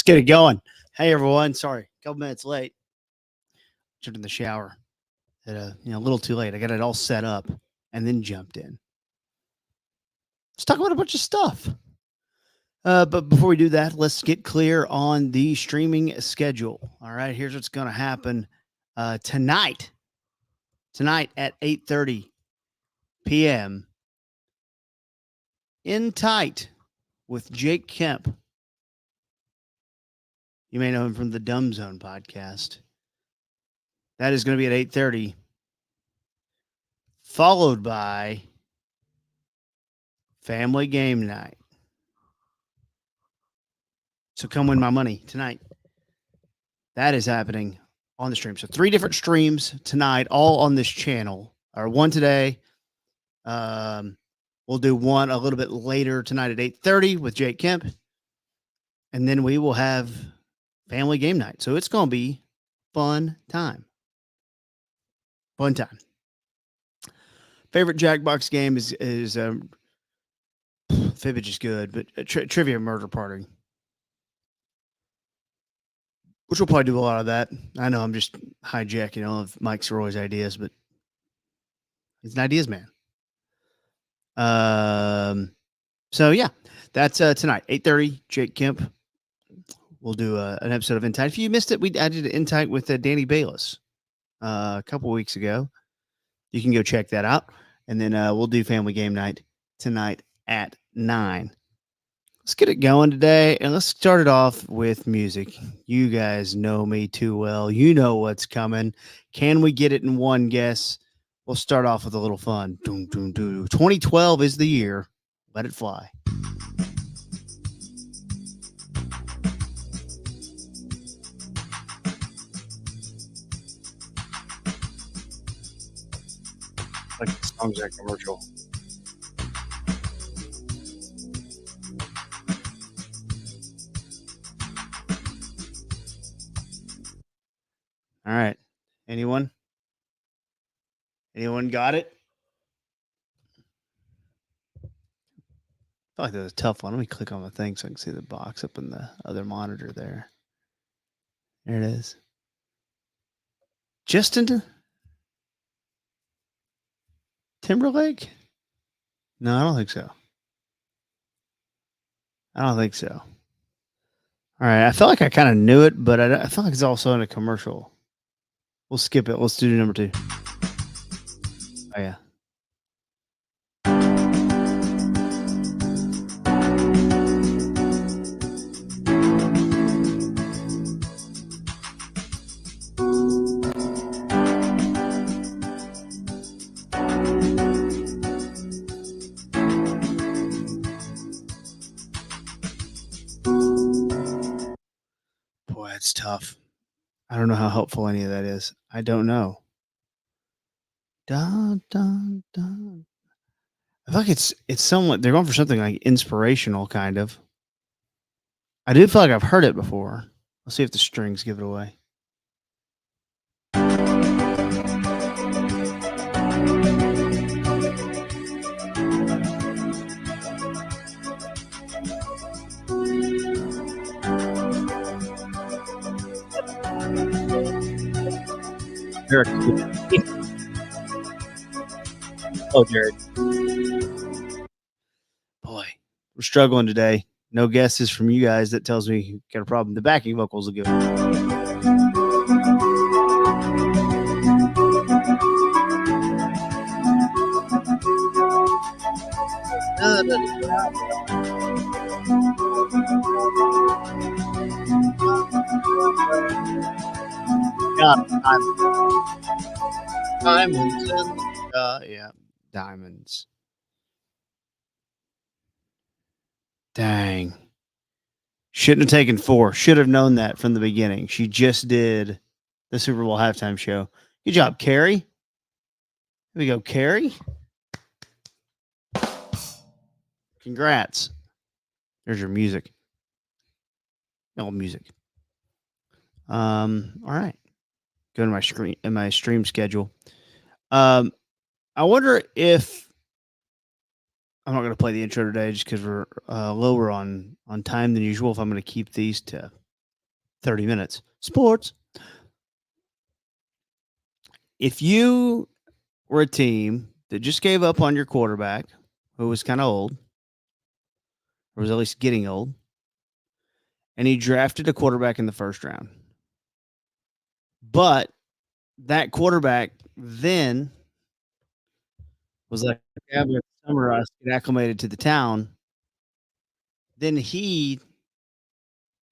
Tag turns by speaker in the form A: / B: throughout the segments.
A: get it going. Hey everyone, sorry, a couple minutes late. Jumped in the shower at a little too late. I got it all set up and then jumped in. Let's talk about a bunch of stuff. But before we do that, let's get clear on the streaming schedule. All right, here's what's going to happen tonight. Tonight at 8:30 p.m. In Tight with Jake Kemp. You may know him from the Dumb Zone podcast. That is going to be at 8:30, followed by Family Game Night. So come win my money tonight. That is happening on the stream. So 3 different streams tonight, all on this channel. Or one today. We'll do one a little bit later tonight at 8:30 with Jake Kemp. And then we will have Family Game Night. So it's going to be fun time. Fun time. Favorite Jackbox game is Fibbage is good, but Trivia Murder Party. Which we'll probably do a lot of that. I know I'm just hijacking all of Mike's Roy's ideas, but he's an ideas man. So yeah, that's tonight, 8:30, Jake Kemp. We'll do an episode of Intight. If you missed it, I did an Intight with Danny Bayless a couple weeks ago. You can go check that out. And then we'll do Family Game Night tonight at 9. Let's get it going today, and let's start it off with music. You guys know me too well. You know what's coming. Can we get it in one guess? We'll start off with a little fun. 2012 is the year. Let it fly. Like the songs that commercial. All right. Anyone? Anyone got it? I feel like that was a tough one. Let me click on the thing so I can see the box up in the other monitor there. There it is. Justin Timberlake? No, I don't think so. I don't think so. All right. I felt like I kind of knew it, but I feel like it's also in a commercial. We'll skip it. Let's do number 2. Oh, yeah. Boy, that's tough. I don't know how helpful any of that is. I don't know. Dun, dun, dun. I feel like it's somewhat, they're going for something like inspirational, kind of. I do feel like I've heard it before. Let's see if the strings give it away. Derek. Oh, Jared. Boy, we're struggling today. No guesses from you guys. That tells me you got a problem. The backing vocals are good. Diamonds. Yeah, diamonds. Dang. Shouldn't have taken 4. Should have known that from the beginning. She just did the Super Bowl halftime show. Good job, Carrie. Here we go, Carrie. Congrats. There's your music. No music. All right. Go to my screen in my stream schedule. I wonder if I'm not going to play the intro today just because we're lower on time than usual. If I'm going to keep these to 30 minutes. Sports. If you were a team that just gave up on your quarterback, who was kind of old, or was at least getting old, and he drafted a quarterback in the first round, but that quarterback then was like, yeah, but summer us get acclimated to the town. Then he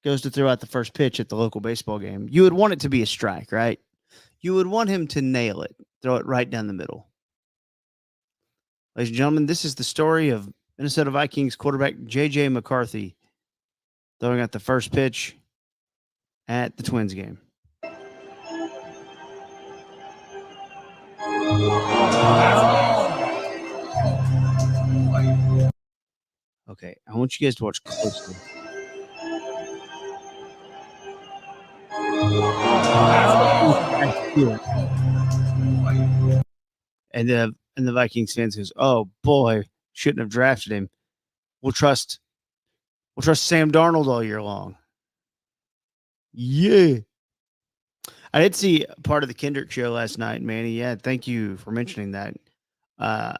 A: goes to throw out the first pitch at the local baseball game. You would want it to be a strike, right? You would want him to nail it, throw it right down the middle. Ladies and gentlemen, this is the story of Minnesota Vikings quarterback J.J. McCarthy throwing out the first pitch at the Twins game. Okay, I want you guys to watch closely. And the Vikings fans goes, "Oh boy, shouldn't have drafted him. We'll trust Sam Darnold all year long." Yeah. I did see part of the Kendrick show last night, Manny. Yeah, thank you for mentioning that. Uh,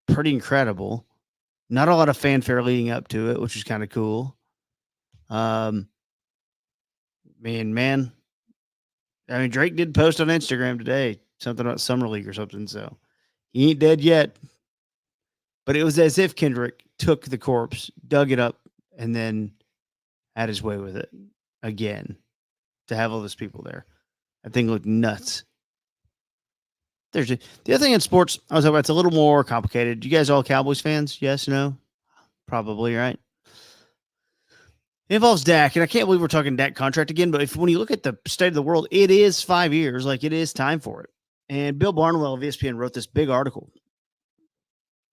A: Pretty incredible. Not a lot of fanfare leading up to it, which is kind of cool. Man, I mean, Drake did post on Instagram today something about Summer League or something. So he ain't dead yet. But it was as if Kendrick took the corpse, dug it up, and then had his way with it again to have all those people there. That thing looked nuts. The other thing in sports I was talking about, it's a little more complicated. You guys all Cowboys fans? Yes, no? Probably, right? It involves Dak, and I can't believe we're talking Dak contract again, but when you look at the state of the world, it is 5 years. Like, it is time for it. And Bill Barnwell of ESPN wrote this big article.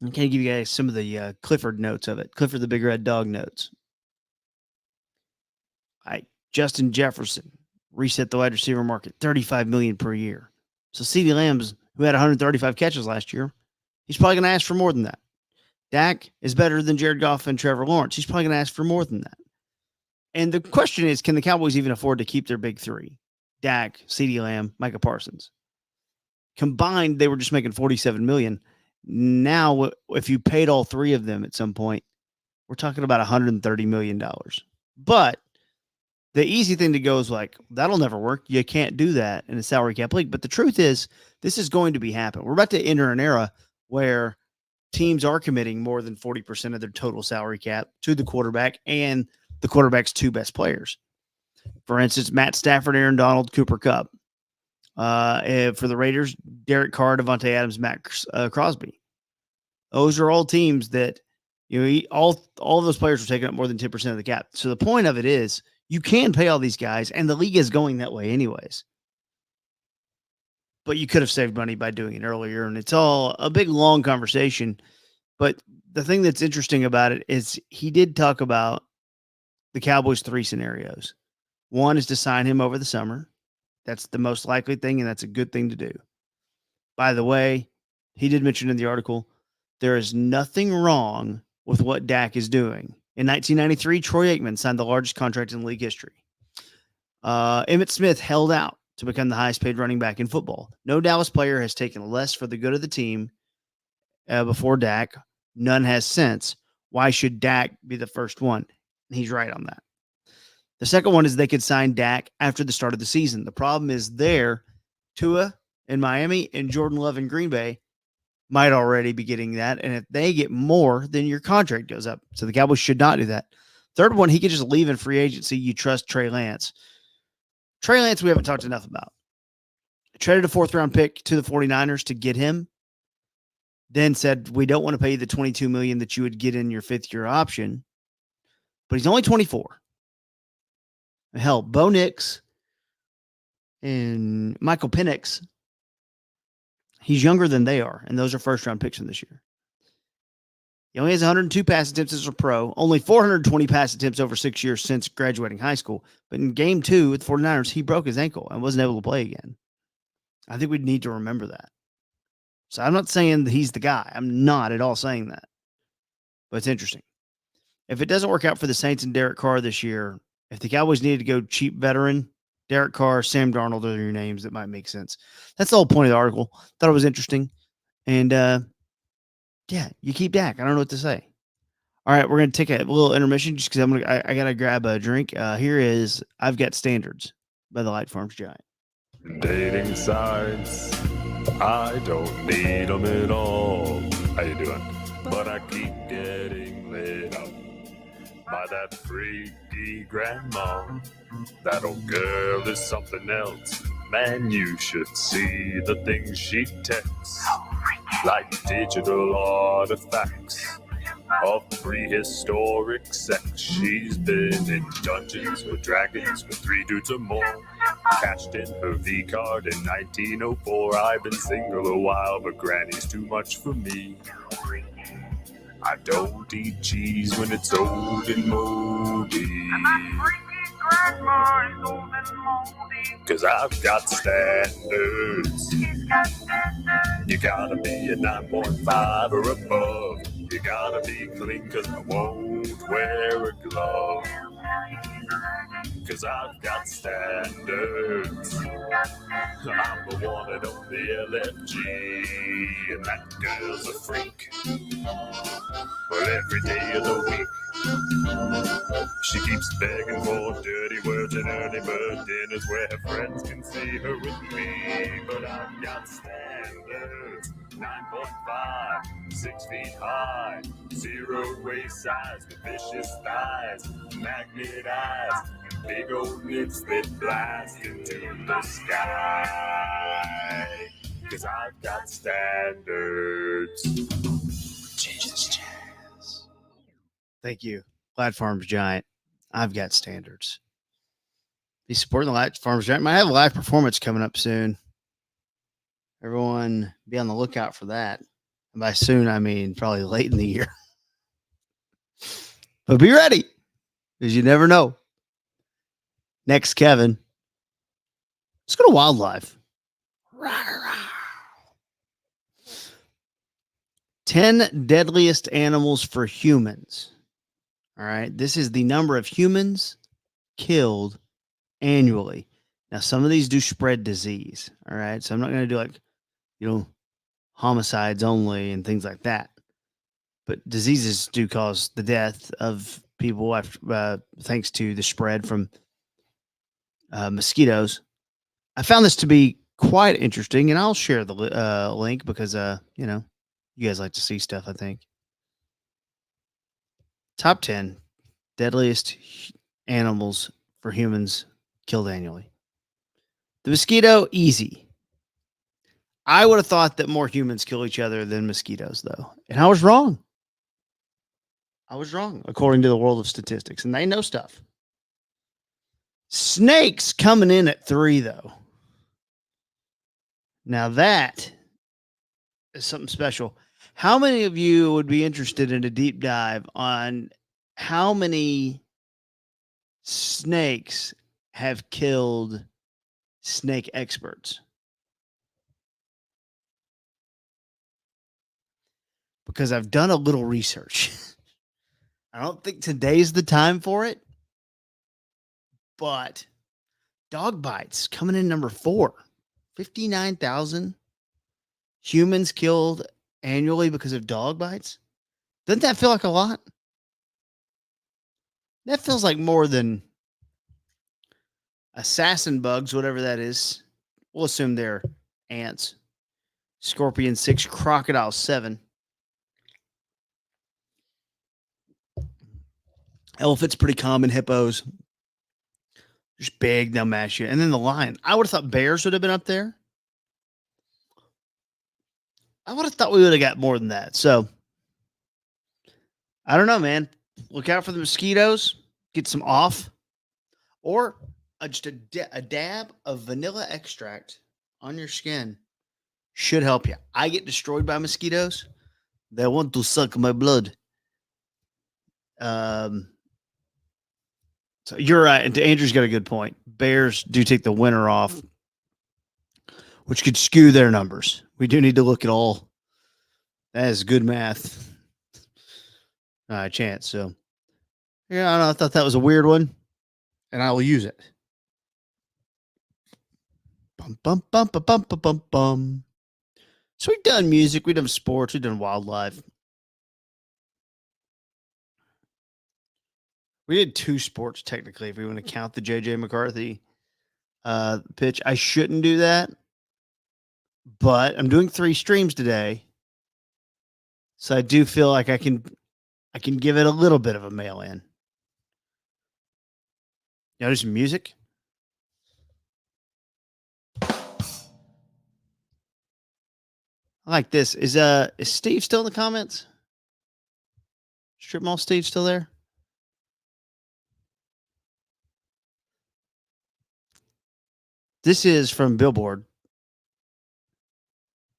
A: I can give you guys some of the Clifford notes of it. Clifford the Big Red Dog notes. Justin Jefferson reset the wide receiver market, $35 million per year. So CeeDee Lamb's, who had 135 catches last year, he's probably going to ask for more than that. Dak is better than Jared Goff and Trevor Lawrence. He's probably going to ask for more than that. And the question is, can the Cowboys even afford to keep their big three? Dak, CeeDee Lamb, Micah Parsons. Combined, they were just making $47 million. Now, if you paid all three of them at some point, we're talking about $130 million. But the easy thing to go is like, that'll never work. You can't do that in a salary cap league. But the truth is, this is going to be happening. We're about to enter an era where teams are committing more than 40% of their total salary cap to the quarterback and the quarterback's two best players. For instance, Matt Stafford, Aaron Donald, Cooper Kupp. For the Raiders, Derek Carr, Devontae Adams, Max Crosby. Those are all teams that, all of those players are taking up more than 10% of the cap. So the point of it is, you can pay all these guys, and the league is going that way anyways. But you could have saved money by doing it earlier, and it's all a big, long conversation. But the thing that's interesting about it is he did talk about the Cowboys' three scenarios. One is to sign him over the summer. That's the most likely thing, and that's a good thing to do. By the way, he did mention in the article, there is nothing wrong with what Dak is doing. In 1993, Troy Aikman signed the largest contract in league history. Emmitt Smith held out to become the highest paid running back in football. No Dallas player has taken less for the good of the team before Dak. None has since. Why should Dak be the first one? And he's right on that. The second one is they could sign Dak after the start of the season. The problem is Tua in Miami and Jordan Love in Green Bay might already be getting that. And if they get more, then your contract goes up. So the Cowboys should not do that. Third one, he could just leave in free agency. You trust Trey Lance. Trey Lance, we haven't talked enough about. Traded a fourth-round pick to the 49ers to get him. Then said, we don't want to pay you the $22 million that you would get in your fifth-year option. But he's only 24. Hell, Bo Nix and Michael Penix, he's younger than they are, and those are first-round picks in this year. He only has 102 pass attempts as a pro, only 420 pass attempts over 6 years since graduating high school. But in game 2 with the 49ers, he broke his ankle and wasn't able to play again. I think we'd need to remember that. So I'm not saying that he's the guy. I'm not at all saying that. But it's interesting. If it doesn't work out for the Saints and Derek Carr this year, If the Cowboys needed to go cheap veteran, Derek Carr, Sam Darnold are your names that might make sense. That's the whole point of the article. Thought it was interesting. And yeah, you keep Dak. I don't know what to say. All right, we're gonna take a little intermission just because I gotta grab a drink. Here is I've Got Standards by the Light Farms Giant.
B: Dating sites, I don't need them at all. How you doing? But I keep getting lit up by that freaky grandma. That old girl is something else. Man, you should see the things she texts. Like digital artifacts of prehistoric sex. She's been in Dungeons with Dragons with 3 dudes or more. Cashed in her V card in 1904. I've been single a while, but Granny's too much for me. I don't eat cheese when it's old and moldy. Cause I've got standards. You gotta be a 9.5 or above. You gotta be clean cause I won't wear a glove. Cause I've got standards. I'm the one and only LFG. And that girl's a freak. Well, every day of the week she keeps begging for dirty words and early bird dinners where her friends can see her with me. But I've got standards. 9.5, 6 feet high, 0 waist size, with vicious thighs, magnet eyes, big old lips that blast into the sky. Cause I've got standards.
A: Jesus jazz. Thank you, Light Farms Giant. I've Got Standards. Be supporting the Light Farms Giant. Might have a live performance coming up soon. Everyone be on the lookout for that. And by soon, I mean probably late in the year. But be ready, because you never know. Next, Kevin. Let's go to wildlife. 10 deadliest animals for humans. All right. This is the number of humans killed annually. Now, some of these do spread disease. All right. So I'm not going to do homicides only and things like that. But diseases do cause the death of people thanks to the spread from mosquitoes. I found this to be quite interesting, and I'll share the link because, you guys like to see stuff, I think. Top 10 deadliest animals for humans killed annually. The mosquito, easy. I would have thought that more humans kill each other than mosquitoes, though. And I was wrong. According to the world of statistics. And they know stuff. Snakes coming in at 3, though. Now that is something special. How many of you would be interested in a deep dive on how many snakes have killed snake experts? Because I've done a little research. I don't think today's the time for it, but dog bites coming in number 4. 59,000 humans killed annually because of dog bites. Doesn't that feel like a lot? That feels like more than assassin bugs, whatever that is. We'll assume they're ants. Scorpion 6, crocodile 7. Elephant's pretty common. Hippos, just big, they'll mash you. And then the lion. I would have thought bears would have been up there. I would have thought we would have got more than that. So, I don't know, man. Look out for the mosquitoes. Get some off. Or just a dab of vanilla extract on your skin should help you. I get destroyed by mosquitoes. They want to suck my blood. So you're right. And Andrew's got a good point. Bears do take the winter off, which could skew their numbers. We do need to look at all. That is good math. Chance. So, yeah, I don't know. I thought that was a weird one. and I will use it. Bum, bum, bum, bum, bum, bum, bum, bum. So we've done music, we've done sports, we've done wildlife. We did 2 sports technically, if we want to count the JJ McCarthy pitch. I shouldn't do that, but I'm doing 3 streams today, so I do feel like I can give it a little bit of a mail in. You know, there's some music. I like this. Is Steve still in the comments? Strip Mall Steve still there? This is from Billboard.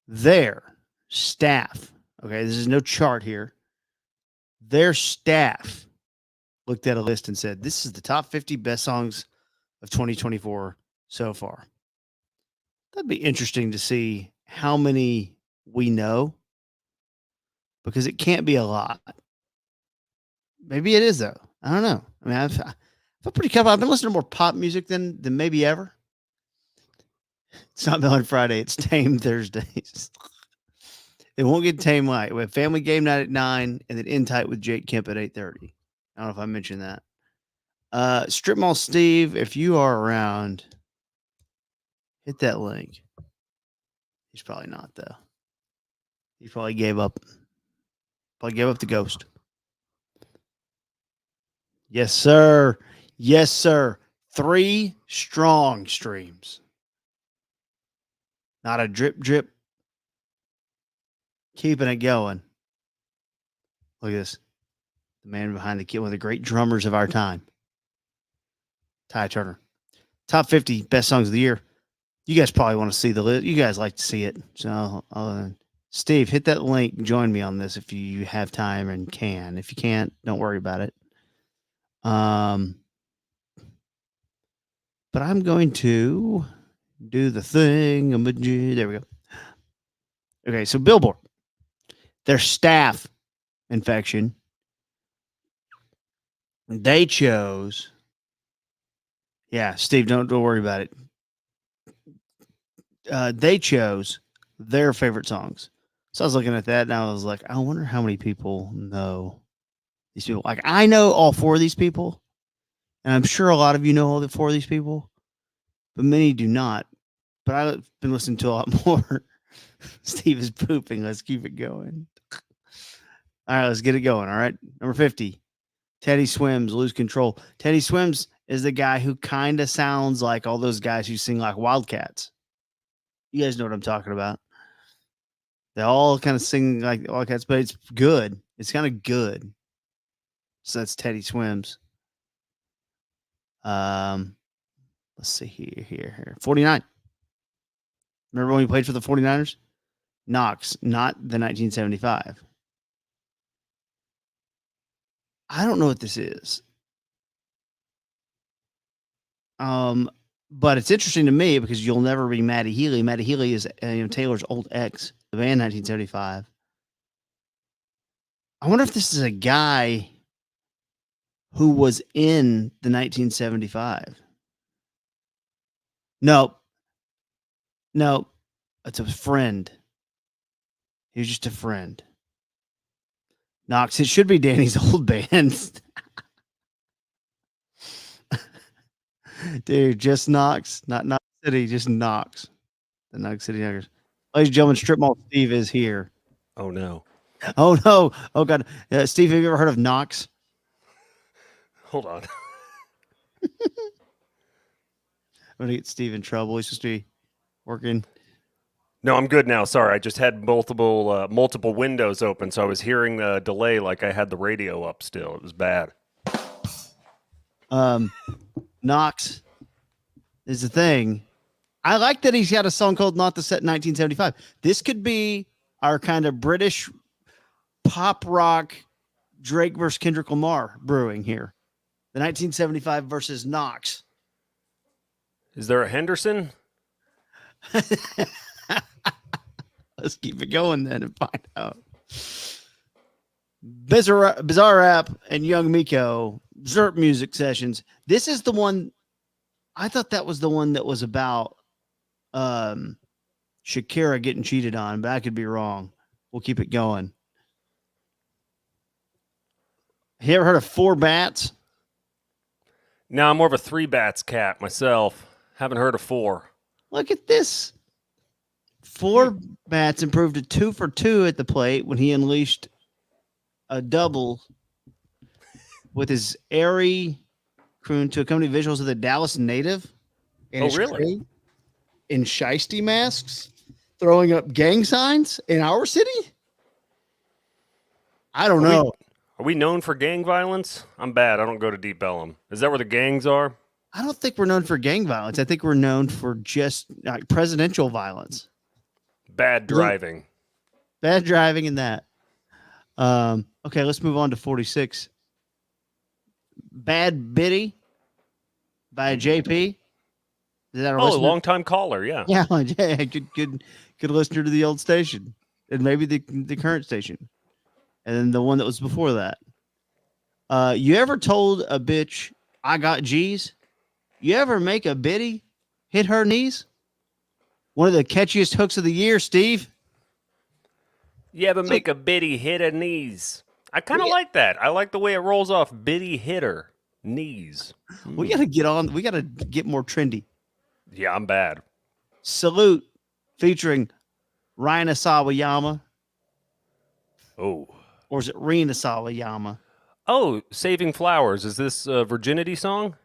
A: Their staff. Okay, this is no chart here. Their staff looked at a list and said, this is the top 50 best songs of 2024 so far. That'd be interesting to see how many we know, because it can't be a lot. Maybe it is, though. I don't know. I mean, I feel pretty comfortable. I've been listening to more pop music than maybe ever. It's not Melon Friday. It's Tame Thursdays. It won't get tame light. We have Family Game Night at 9 and then In Tight with Jake Kemp at 8:30. I don't know if I mentioned that. Strip Mall Steve, if you are around, hit that link. He's probably not, though. He probably gave up. Probably gave up the ghost. Yes, sir. Yes, sir. 3 strong streams. Not a drip, drip. Keeping it going. Look at this. The man behind the kid, one of the great drummers of our time. Ty Turner. Top 50 best songs of the year. You guys probably want to see the list. You guys like to see it. So, Steve, hit that link. Join me on this if you have time and can. If you can't, don't worry about it. But I'm going to do the thing. There we go. Okay, so Billboard. Their staff infection. They chose. Yeah, Steve, don't worry about it. They chose their favorite songs. So I was looking at that and I was like, I wonder how many people know these people. Like, I know all 4 of these people, and I'm sure a lot of you know all 4 of these people, but many do not. But I've been listening to a lot more. Steve is pooping. Let's keep it going. All right, let's get it going. All right. Number 50, Teddy Swims, Lose Control. Teddy Swims is the guy who kind of sounds like all those guys who sing like Wildcats. You guys know what I'm talking about. They all kind of sing like Wildcats, but it's good. It's kind of good. So that's Teddy Swims. Let's see here. 49. Remember when we played for the 49ers? Knox, not the 1975. I don't know what this is. But it's interesting to me because you'll never be Matty Healy. Matty Healy is Taylor's old ex, the band 1975. I wonder if this is a guy who was in the 1975. Nope. It's a friend. He was just a friend. Knox, it should be Danny's old band. Dude, just Knox. Not Knox City, just Knox. The Knox City Knockers. Ladies and gentlemen, Strip Mall Steve is here.
C: Oh, no.
A: Oh, no. Oh, God. Steve, have you ever heard of Knox?
C: Hold on.
A: I'm going to get Steve in trouble. He's supposed to be working.
C: No, I'm good now. Sorry, I just had multiple windows open, so I was hearing the delay like I had the radio up still. It was bad.
A: Knox is the thing. I like that he's got a song called Not the Set 1975. This could be our kind of British pop rock Drake versus Kendrick Lamar brewing here. The 1975 versus Knox.
C: Is there a Henderson?
A: Let's keep it going then and find out. Bizarre Rap and Young Miko, Zerp Music Sessions. This is the one, I thought that was the one that was about Shakira getting cheated on, but I could be wrong. We'll keep it going. You ever heard of Four Bats?
C: Now I'm more of a 3 bats cat myself. Haven't heard of 4.
A: Look at this. Four Bats improved to 2 for 2 at the plate when he unleashed a double with his airy croon to accompany visuals of the Dallas native.
C: Oh, really?
A: In shiesty masks, throwing up gang signs in our city? I don't know.
C: Are we known for gang violence? I'm bad. I don't go to Deep Ellum. Is that where the gangs are?
A: I don't think we're known for gang violence. I think we're known for just like presidential violence.
C: Bad driving.
A: Bad driving and that. Okay, let's move on to 46. Bad Biddy by JP. Is that
C: a long-time caller, yeah.
A: Yeah, good listener to the old station. And maybe the current station. And then the one that was before that. You ever told a bitch, I got G's? You ever make a biddy hit her knees? One of the catchiest hooks of the year, Steve.
C: You ever make a biddy hit her knees? I kind of like that. I like the way it rolls off. Biddy hitter knees.
A: We got to get on. We got to get more trendy.
C: Yeah, I'm bad.
A: Salute featuring Ryan Sawayama.
C: Oh.
A: Or is it Rina Sawayama?
C: Oh, Saving Flowers. Is this a virginity song?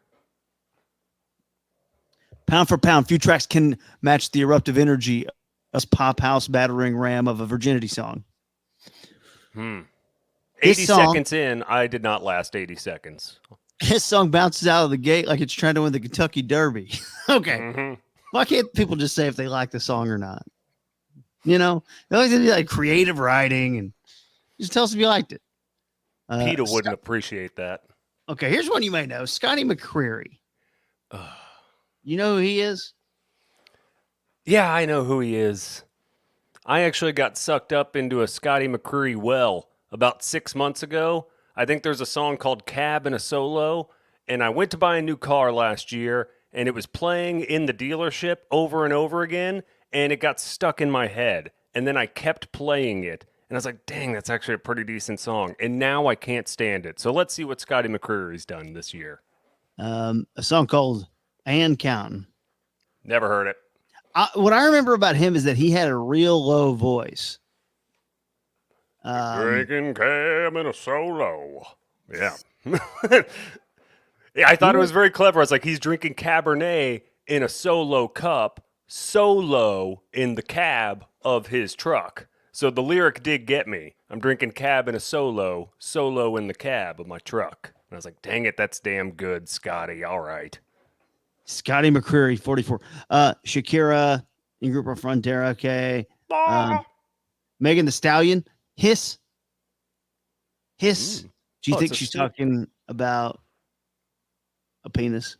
A: Pound for pound, few tracks can match the eruptive energy of pop house battering ram of a virginity song.
C: 80 seconds in, I did not last 80 seconds.
A: This song bounces out of the gate like it's trying to win the Kentucky Derby. Okay.
C: Mm-hmm.
A: Why can't people just say if they like the song or not? You know, they always do like creative writing and just tell us if you liked it.
C: PETA wouldn't appreciate that.
A: Okay, here's one you may know. Scotty McCreery. You know who he is?
C: Yeah, I know who he is. I actually got sucked up into a Scotty McCreery well about 6 months ago. I think there's a song called Cab and a Solo, and I went to buy a new car last year, and it was playing in the dealership over and over again, and it got stuck in my head, and then I kept playing it, and I was like, dang, that's actually a pretty decent song, and now I can't stand it. So let's see what Scotty McCreery's done this year.
A: A song called And Counting.
C: Never heard it.
A: What I remember about him is that he had a real low voice.
C: Drinking cab and a solo. Yeah. Yeah, I thought it was very clever. I was like, he's drinking Cabernet in a solo cup, solo in the cab of his truck. So the lyric did get me. I'm drinking cab and a solo, solo in the cab of my truck. And I was like, dang it, that's damn good, Scotty. All right.
A: Scotty McCreery, 44. Shakira, in Group of Frontera, okay. Megan Thee Stallion, Hiss. Do you think she's talking about a penis?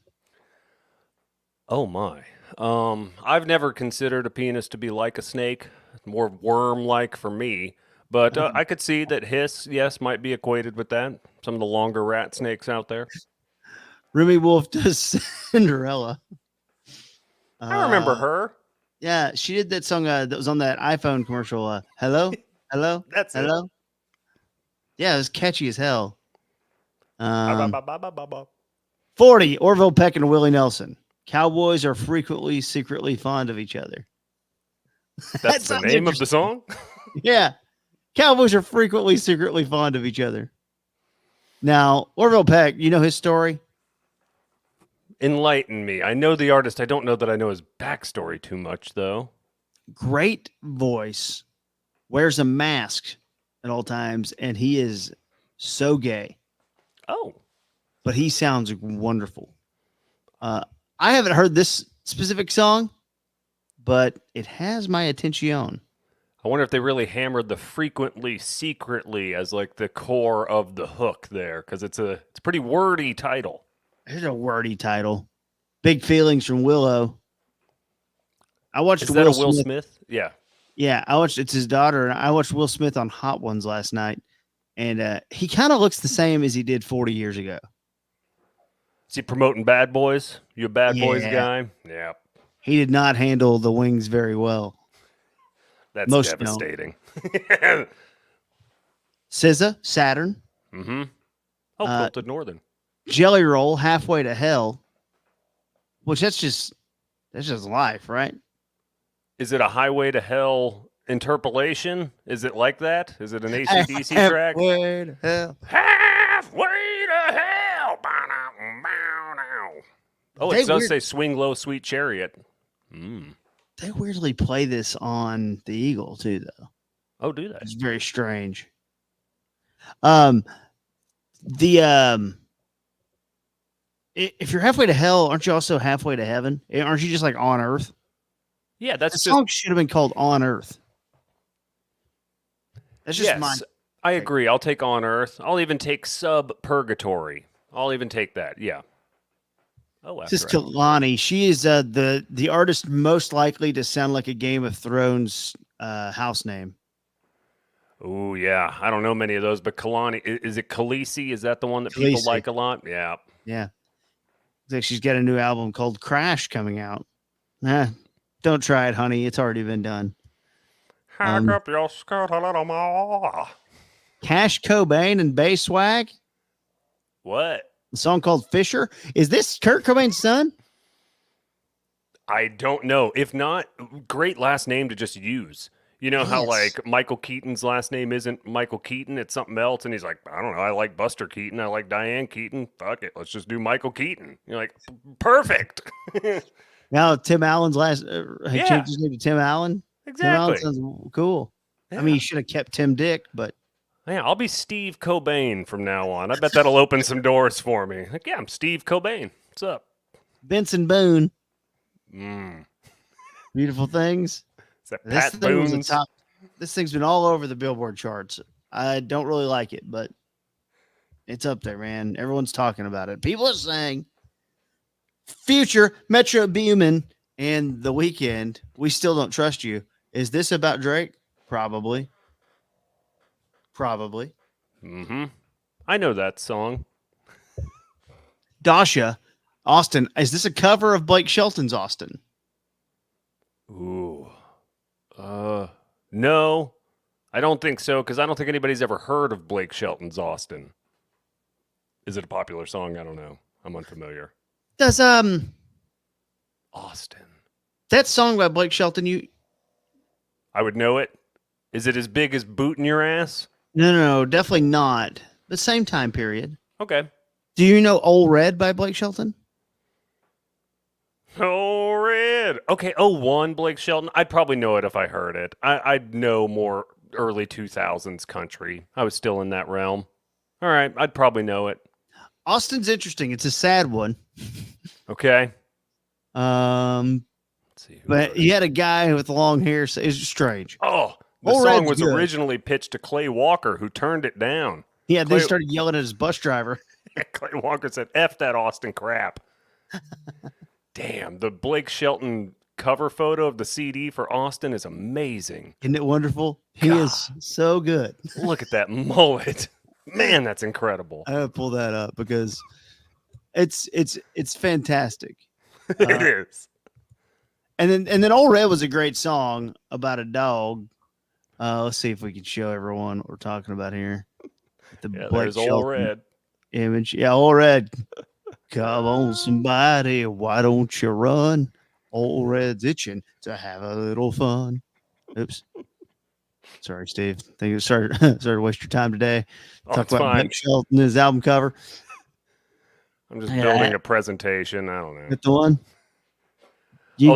C: Oh, my. I've never considered a penis to be like a snake, more worm-like for me. But I could see that Hiss, yes, might be equated with that. Some of the longer rat snakes out there.
A: Remy Wolf does Cinderella.
C: I remember her.
A: Yeah, she did that song that was on that iPhone commercial. Hello? Hello?
C: That's
A: Hello?
C: it.
A: Yeah, it was catchy as hell.
C: Ba-ba-ba-ba-ba-ba.
A: 40, Orville Peck and Willie Nelson. Cowboys are frequently secretly fond of each other.
C: That's the name of the song?
A: Yeah. Cowboys are frequently secretly fond of each other. Now, Orville Peck, you know his story?
C: Enlighten me. I know the artist. I don't know that I know his backstory too much, though.
A: Great voice. Wears a mask at all times, and he is so gay.
C: Oh.
A: But he sounds wonderful. I haven't heard this specific song, but it has my attention.
C: I wonder if they really hammered the frequently, secretly as like the core of the hook there, because it's a pretty wordy title.
A: Here's a wordy title. Big Feelings from Willow. I watched
C: Is that a Will Smith? Yeah.
A: Yeah, it's his daughter, and I watched Will Smith on Hot Ones last night. And he kind of looks the same as he did 40 years ago.
C: Is he promoting Bad Boys? You a Bad Boys
A: Yeah.
C: guy? Yeah.
A: He did not handle the wings very well.
C: That's
A: Most don't.
C: devastating.
A: SZA, Saturn.
C: Mm-hmm. Oh,
A: Uh,
C: Quilted Northern.
A: Jelly Roll, Halfway to Hell. Which that's just life, right?
C: Is it a Highway to Hell interpolation? Is it like that? Is it an AC/DC track?
A: Halfway to Hell.
C: Halfway to Hell. Bow-now. Oh, it does say Swing Low, Sweet Chariot.
A: They weirdly play this on the Eagle too, though.
C: Oh, do they?
A: It's very strange. If you're halfway to hell, aren't you also halfway to heaven? Aren't you just like on Earth?
C: Yeah, that's
A: the
C: just.
A: song should have been called On Earth. That's just mine.
C: I agree. I'll take On Earth. I'll even take Sub Purgatory. I'll even take that. Yeah. Oh,
A: this is Kalani. She is the artist most likely to sound like a Game of Thrones house name.
C: Oh, yeah. I don't know many of those, but Kalani, is it Khaleesi? Is that the one that people like a lot? Yeah.
A: Yeah. Looks like she's got a new album called Crash coming out. Don't try it, honey. It's already been done.
C: Hack up your skirt a little more.
A: Cash Cobain and Bass Swag.
C: What?
A: A song called Fisher. Is this Kurt Cobain's son?
C: I don't know. If not, great last name to just use. You know how like Michael Keaton's last name isn't Michael Keaton, it's something else, and he's like, I don't know, I like Buster Keaton, I like Diane Keaton. Fuck it, let's just do Michael Keaton. You're like, perfect.
A: Now Tim Allen's last he changed his name to Tim Allen.
C: Exactly.
A: Tim Allen sounds cool. Yeah. I mean, you should have kept Tim Dick, but
C: yeah, I'll be Steve Cobain from now on. I bet that'll open some doors for me. Like, yeah, I'm Steve Cobain. What's up?
A: Benson Boone. Beautiful Things.
C: This
A: thing's been all over the Billboard charts. I don't really like it, but it's up there, man. Everyone's talking about it. People are saying Future, Metro Boomin, and The Weeknd, We Still Don't Trust You. Is this about Drake? Probably.
C: Mm-hmm. I know that song.
A: Dasha, Austin. Is this a cover of Blake Shelton's Austin?
C: Ooh. No, I don't think so, because I don't think anybody's ever heard of Blake Shelton's Austin. Is it a popular song? I don't know. I'm unfamiliar.
A: Does
C: Austin.
A: That song by Blake Shelton,
C: I would know it. Is it as big as Bootin' Your Ass?
A: No, definitely not. The same time period.
C: Okay.
A: Do you know Old Red by Blake Shelton?
C: Oh, Red. Okay, 01, Blake Shelton. I'd probably know it if I heard it. I'd know more early 2000s country. I was still in that realm. All right, I'd probably know it.
A: Austin's interesting. It's a sad one.
C: Okay.
A: Let's see. But he had a guy with long hair. So it's strange.
C: Oh, the song was originally pitched to Clay Walker, who turned it down.
A: Yeah, they started yelling at his bus driver.
C: Clay Walker said, F that Austin crap. Damn, the Blake Shelton cover photo of the CD for Austin is amazing.
A: Isn't it wonderful? He is so good.
C: Look at that mullet. Man, that's incredible.
A: I gotta pull that up because it's fantastic.
C: It is.
A: And then Old Red was a great song about a dog. Let's see if we can show everyone what we're talking about here.
C: There's Old Red
A: image. Yeah, Old Red. Come on, somebody, why don't you run? Old Red's itching to have a little fun. Oops. Sorry, Steve. I think it started to waste your time today. Talk about Blake Shelton, his album cover.
C: I'm just building a presentation. I don't know.
A: Get the one?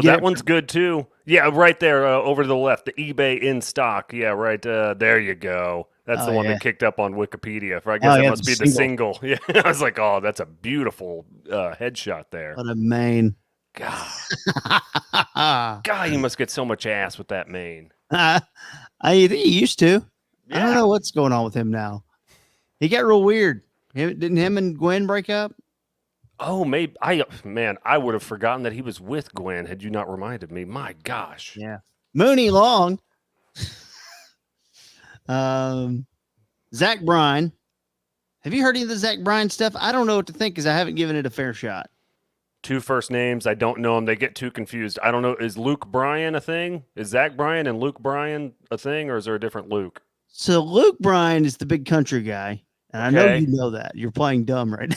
C: That one's good too. Yeah, right there over to the left, the eBay in stock. Yeah, right there you go. That's the one that kicked up on Wikipedia. I guess that must be the single. Yeah, I was like, oh, that's a beautiful headshot there.
A: What a mane.
C: God, you must get so much ass with that mane.
A: I think he used to. Yeah. I don't know what's going on with him now. He got real weird. Didn't him and Gwen break up?
C: Oh, maybe. I would have forgotten that he was with Gwen had you not reminded me. My gosh.
A: Yeah. Mooney Long. Zach Bryan. Have you heard any of the Zach Bryan stuff? I don't know what to think because I haven't given it a fair shot.
C: 2 first names. I don't know them. They get too confused. I don't know. Is Luke Bryan a thing? Is Zach Bryan and Luke Bryan a thing, or is there a different Luke?
A: So Luke Bryan is the big country guy, and I know
C: Okay.
A: you know that. You're playing dumb right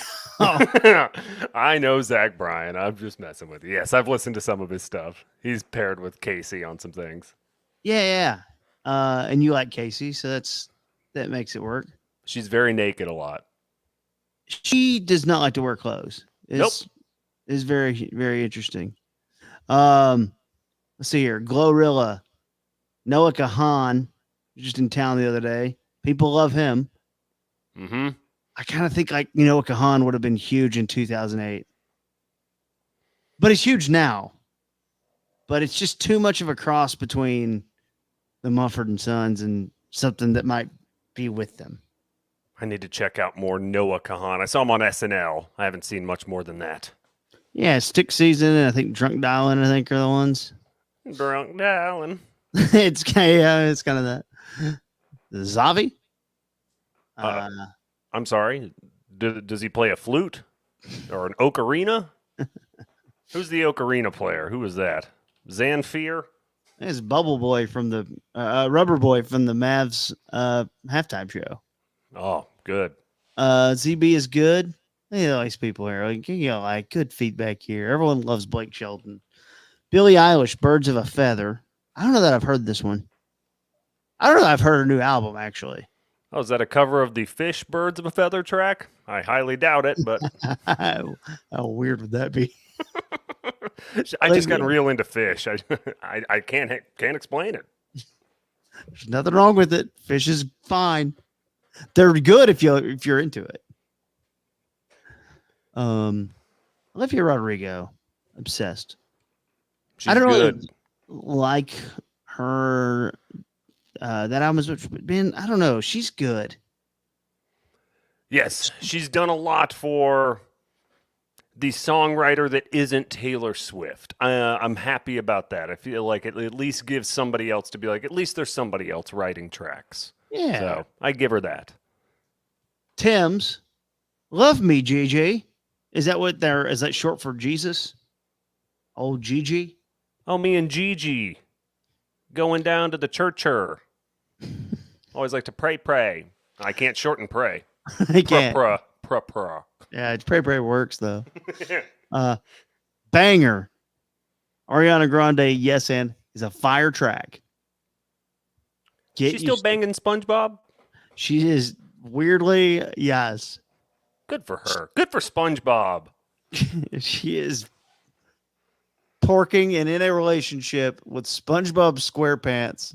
A: now.
C: I know Zach Bryan. I'm just messing with you. Yes, I've listened to some of his stuff. He's paired with Casey on some things.
A: Yeah. And you like Casey, so that makes it work.
C: She's very naked a lot.
A: She does not like to wear clothes. It's very, very interesting. Let's see here. Glorilla. Noah Kahan, just in town the other day. People love him.
C: Mm-hmm.
A: I kind of think like Noah Kahan would have been huge in 2008. But he's huge now. But it's just too much of a cross between the Mumford & Sons and something that might be with them.
C: I need to check out more Noah Kahan. I saw him on SNL. I haven't seen much more than that.
A: Yeah, Stick Season and I think Drunk Dialing, I think, are the ones.
C: Drunk Dialing.
A: it's kind of that. Zavi?
C: I'm sorry. Does he play a flute or an ocarina? Who's the ocarina player? Who is that? Zanfear?
A: It's Bubble Boy from the Rubber Boy from the Mavs halftime show.
C: Oh, good.
A: ZB is good. These people here, like good feedback here. Everyone loves Blake Shelton. Billie Eilish, Birds of a Feather. I don't know that I've heard this one. I don't know that I've heard her new album, actually.
C: Oh, is that a cover of the Fish Birds of a Feather track? I highly doubt it, but
A: How weird would that be?
C: I just got real into Fish. I can't explain it.
A: There's nothing wrong with it. Fish is fine. They're good if you're into it. Olivia Rodrigo, obsessed.
C: She's
A: I don't
C: good.
A: really like her. That album is been. I don't know. She's good.
C: Yes, she's done a lot for the songwriter that isn't Taylor Swift. I'm happy about that. I feel like it at least gives somebody else to be like, at least there's somebody else writing tracks.
A: Yeah.
C: So I give her that.
A: Tim's, Love Me, JJ. Is that short for Jesus? Old Gigi?
C: Oh, me and Gigi going down to the churcher. Always like to pray. I can't shorten pray.
A: I can't.
C: Pra.
A: Yeah, it's pray works though. Banger. Ariana Grande, Yes and is a fire track.
C: She's still banging SpongeBob?
A: She is weirdly, yes.
C: Good for her. Good for SpongeBob.
A: She is porking and in a relationship with SpongeBob SquarePants,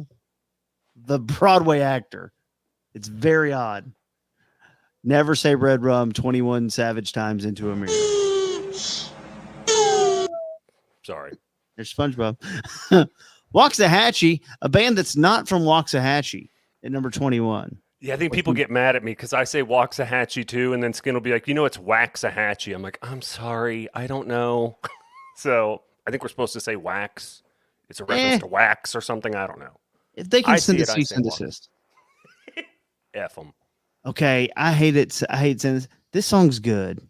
A: the Broadway actor. It's very odd. Never say red rum 21 Savage times into a mirror.
C: Sorry.
A: There's SpongeBob. Waxahachie, a band that's not from Waxahachie at number 21.
C: Yeah, I think people get mad at me because I say Waxahachie too, and then Skin will be like, it's Waxahachie. I'm like, I'm sorry, I don't know. So I think we're supposed to say wax. It's a reference to wax or something. I don't know.
A: If they can send
C: see
A: a
C: it, I
A: cease
C: say
A: and
C: wax.
A: desist.
C: F them.
A: Okay, I hate it. I hate saying this. This song's good.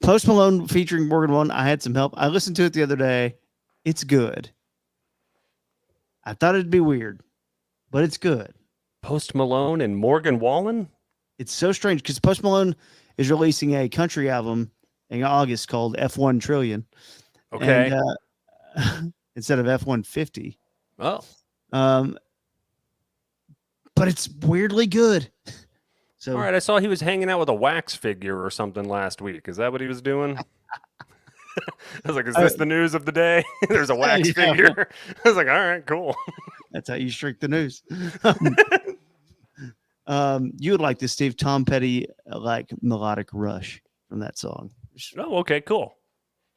A: Post Malone featuring Morgan Wallen. I had some help. I listened to it the other day. It's good. I thought it'd be weird, but it's good.
C: Post Malone and Morgan Wallen?
A: It's so strange because Post Malone is releasing a country album in August called F1 Trillion.
C: Okay.
A: And, instead of F-150.
C: Oh.
A: But it's weirdly good. So,
C: all right, I saw he was hanging out with a wax figure or something last week. Is that what he was doing? I was like, is this the news of the day? There's a wax figure. I was like, all right, cool.
A: That's how you shrink the news. You would like this, Steve. Tom Petty, like Melodic Rush from that song.
C: Oh, okay, cool.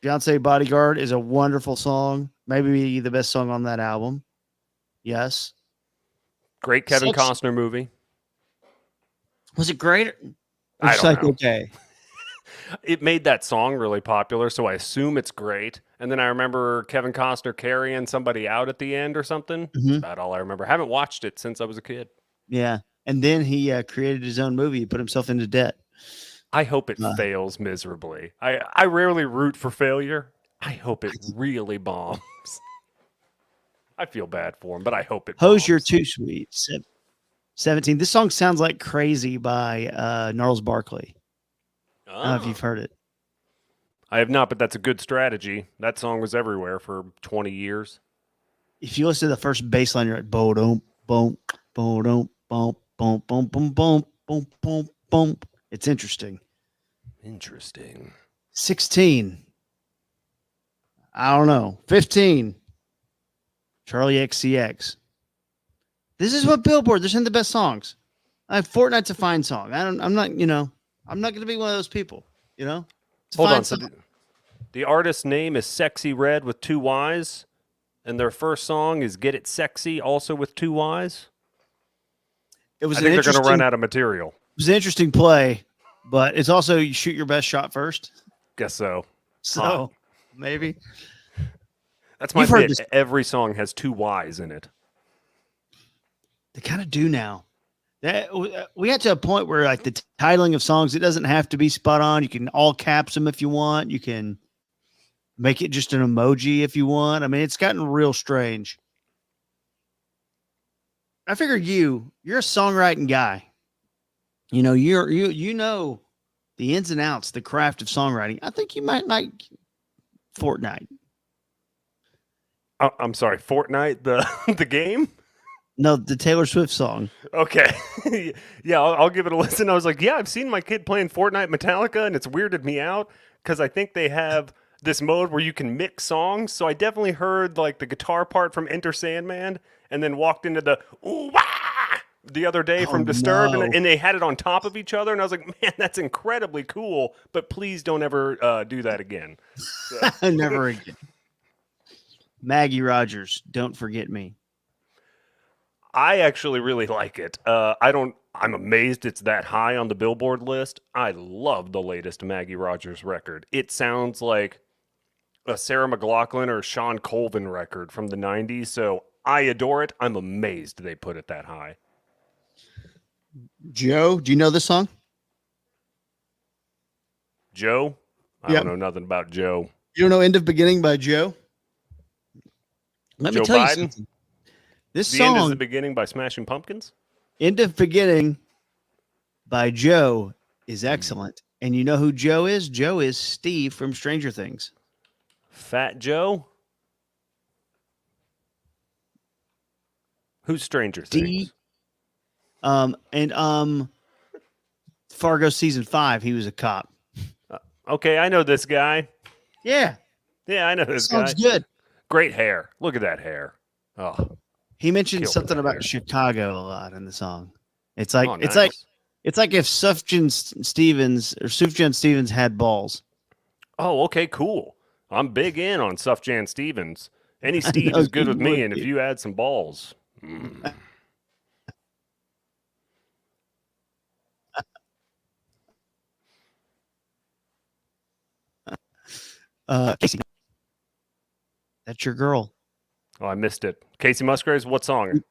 A: Beyonce Bodyguard is a wonderful song. Maybe the best song on that album. Yes.
C: Great Kevin Costner movie.
A: Was it great?
C: I don't know.
A: Okay.
C: It made that song really popular, so I assume it's great. And then I remember Kevin Costner carrying somebody out at the end or something.
A: Mm-hmm.
C: That's about all I remember. I haven't watched it since I was a kid.
A: Yeah. and then he created his own movie. He put himself into debt.
C: I hope it
A: Uh,
C: fails miserably. I rarely root for failure. I hope it really bombs. I feel bad for him, but I hope it bombs.
A: Hosier Too Sweet. 17. This song sounds like Crazy by Gnarls Barkley. I don't know if you've heard it.
C: I have not, but that's a good strategy. That song was everywhere for 20 years.
A: If you listen to the first bass line, you're like, boom, boom, boom, boom, boom, boom, boom, boom, boom, boom, boom. It's interesting.
C: Interesting.
A: 16. I don't know. 15. Charlie XCX. This is what Billboard, they're saying the best songs. Fortnite's a fine song. I'm not going to be one of those people, It's a
C: Hold
A: fine
C: on. So
A: song.
C: the artist's name is Sexy Red with 2 Y's, and their first song is Get It Sexy, also with 2 Y's.
A: It was
C: I think they're going to run out of material.
A: It was an interesting play, but it's also you shoot your best shot first.
C: Guess so.
A: So maybe.
C: That's my
A: You've heard
C: bit.
A: this-
C: Every song has 2 Y's in it.
A: They kind of do now. We got to a point where like the titling of songs, it doesn't have to be spot on. You can all caps them if you want. You can make it just an emoji if you want. I mean, it's gotten real strange. I figured you're a songwriting guy. You know the ins and outs, the craft of songwriting. I think you might like Fortnite.
C: Oh, I'm sorry, Fortnite, the game?
A: No, the Taylor Swift song.
C: Okay. Yeah, I'll give it a listen. I was like, yeah, I've seen my kid playing Fortnite Metallica, and it's weirded me out because I think they have this mode where you can mix songs. So I definitely heard like the guitar part from Enter Sandman and then walked into the ooh, wah! The other day from Disturbed,
A: no.
C: and they had it on top of each other. And I was like, man, that's incredibly cool, but please don't ever do that again. So.
A: Never again. Maggie Rogers, Don't Forget Me.
C: I actually really like it. I'm amazed it's that high on the Billboard list. I love the latest Maggie Rogers record. It sounds like a Sarah McLachlan or Sean Colvin record from the 90s, so I adore it. I'm amazed they put it that high.
A: Joe, do you know this song?
C: Joe? I don't know nothing about Joe.
A: You don't know End of Beginning by Joe? Let
C: Joe
A: me tell you
C: Biden?
A: something. This
C: The End is
A: song,
C: the Beginning by Smashing Pumpkins?
A: End of Beginning by Joe, is excellent. And you know who Joe is? Joe is Steve from Stranger Things.
C: Fat Joe? Who's Stranger Things?
A: Fargo season 5, he was a cop.
C: Okay, I know this guy.
A: Yeah,
C: Yeah, I know this guy.
A: sounds good.
C: Great hair. Look at that hair. Oh,
A: He mentioned
C: Killed
A: something
C: that
A: about
C: hair.
A: Chicago a lot in the song. It's like
C: oh,
A: it's
C: nice.
A: like it's like if Sufjan Stevens had balls.
C: Oh, okay, cool. I'm big in on Sufjan Stevens. Any Steve
A: know
C: is good
A: you
C: with me,
A: would
C: and if
A: be.
C: you add some balls. Mm.
A: Casey, that's your girl.
C: Oh, I missed it. Casey Musgraves, what song?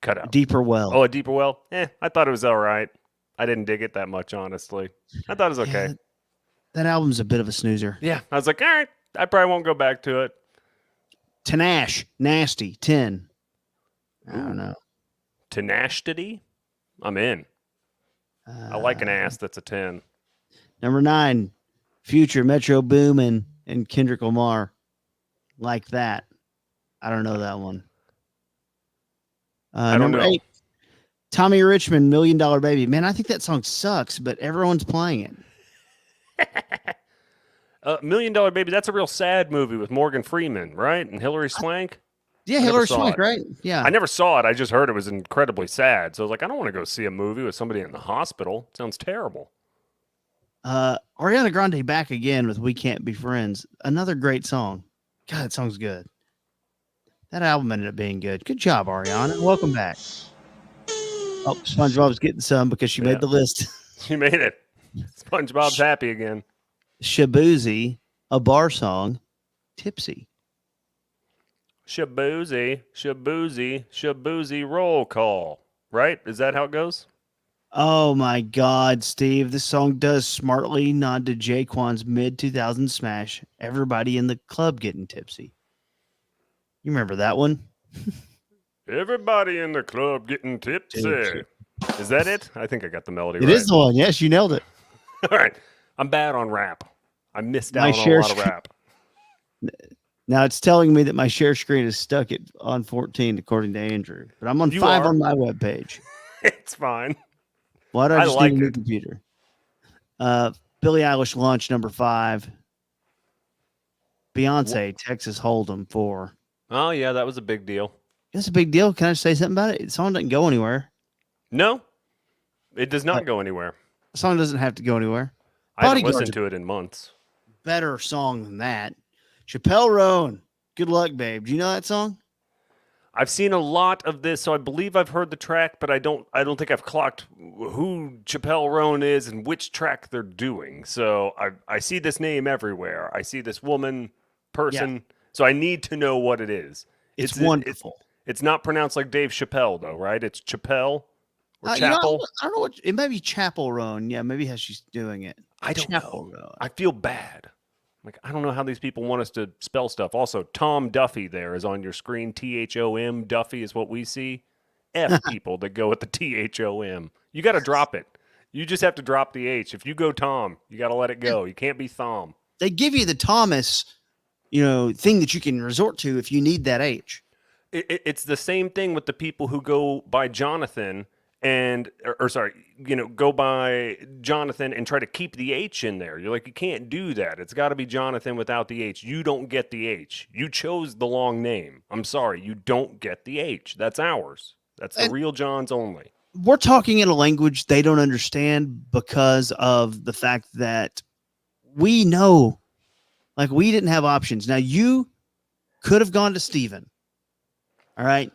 C: Cut out.
A: Deeper Well.
C: Oh, A Deeper Well? I thought it was all right. I didn't dig it that much, honestly. I thought it was okay.
A: Yeah, that album's a bit of a snoozer.
C: Yeah, I was like, all right, I probably won't go back to it.
A: Tanash, Nasty, 10. I don't know.
C: Tenacity? I'm in. I like an ass that's a 10.
A: Number 9, Future, Metro Boomin, and Kendrick Lamar. Like That. I don't know that one.
C: I don't
A: number
C: know.
A: 8, Tommy Richmond, $1 Million Baby. Man, I think that song sucks, but everyone's playing it.
C: $1 Million Baby, that's a real sad movie with Morgan Freeman, right? And Hilary Swank?
A: Yeah,
C: I never
A: Hillary
C: saw
A: Swank,
C: it.
A: right? Yeah.
C: I never saw it. I just heard it was incredibly sad. So I was like, I don't want to go see a movie with somebody in the hospital. It sounds terrible.
A: Ariana Grande back again with We Can't Be Friends. Another great song. God, that song's good. That album ended up being good. Good job, Ariana. Welcome back. Oh, SpongeBob's getting some because she
C: Yeah.
A: made the list.
C: She made it. SpongeBob's happy again.
A: Shabuzi, a bar song, Tipsy.
C: Shaboozy, Shaboozy, Shaboozy roll call. right? Is that how it goes?
A: Oh my God, Steve! This song does smartly nod to Jaquan's mid-2000s smash. Everybody in the club getting tipsy. You remember that one?
C: Everybody in the club getting tipsy.
A: Tipsy.
C: Is that it? I think I got the melody
A: It
C: right.
A: is the one. Yes, you nailed it.
C: All right. I'm bad on rap. I missed
A: My
C: out on a
A: share
C: lot of rap.
A: Now it's telling me that my share screen is stuck on 14, according to Andrew. But I'm on
C: You
A: 5
C: are.
A: on my webpage.
C: It's fine.
A: Why do I
C: I
A: just
C: like
A: need a new
C: it.
A: computer? Billie Eilish launch number 5. Beyonce, Texas Hold'em 4.
C: Oh, yeah, that was a big deal.
A: It's a big deal. Can I say something about it? The song doesn't go anywhere.
C: No, it does not go anywhere.
A: The song doesn't have to go anywhere.
C: I haven't
A: Bodyguard's
C: listened to it in months.
A: better song than that. Chappelle Roan, Good Luck, Babe. Do you know that song?
C: I've seen a lot of this, so I believe I've heard the track, but I don't think I've clocked who Chappelle Roan is and which track they're doing. So I see this name everywhere. I see this woman, person. So I need to know what it is.
A: It's wonderful.
C: It's not pronounced like Dave Chappelle, though, right? It's Chappelle or
A: You know,
C: Chapel.
A: I don't know what it may be. Chapel Roan. Yeah, maybe how she's doing it.
C: I don't
A: Chapel
C: know.
A: Roan.
C: I feel bad. Like, I don't know how these people want us to spell stuff. Also, Tom Duffy there is on your screen. THOM. Duffy is what we see. F people that go with the THOM. You got to drop it. You just have to drop the H. If you go Tom, you got to let it go. You can't be Thom.
A: They give you the Thomas, thing that you can resort to if you need that H.
C: It's the same thing with the people who go by Jonathan go by Jonathan and try to keep the H in there. You're like, you can't do that. It's got to be Jonathan without the H. You don't get the H. You chose the long name. I'm sorry. You don't get the H. That's ours. That's the real Johns only.
A: We're talking in a language they don't understand because of the fact that we know, like, we didn't have options. Now, you could have gone to Stephen. All right.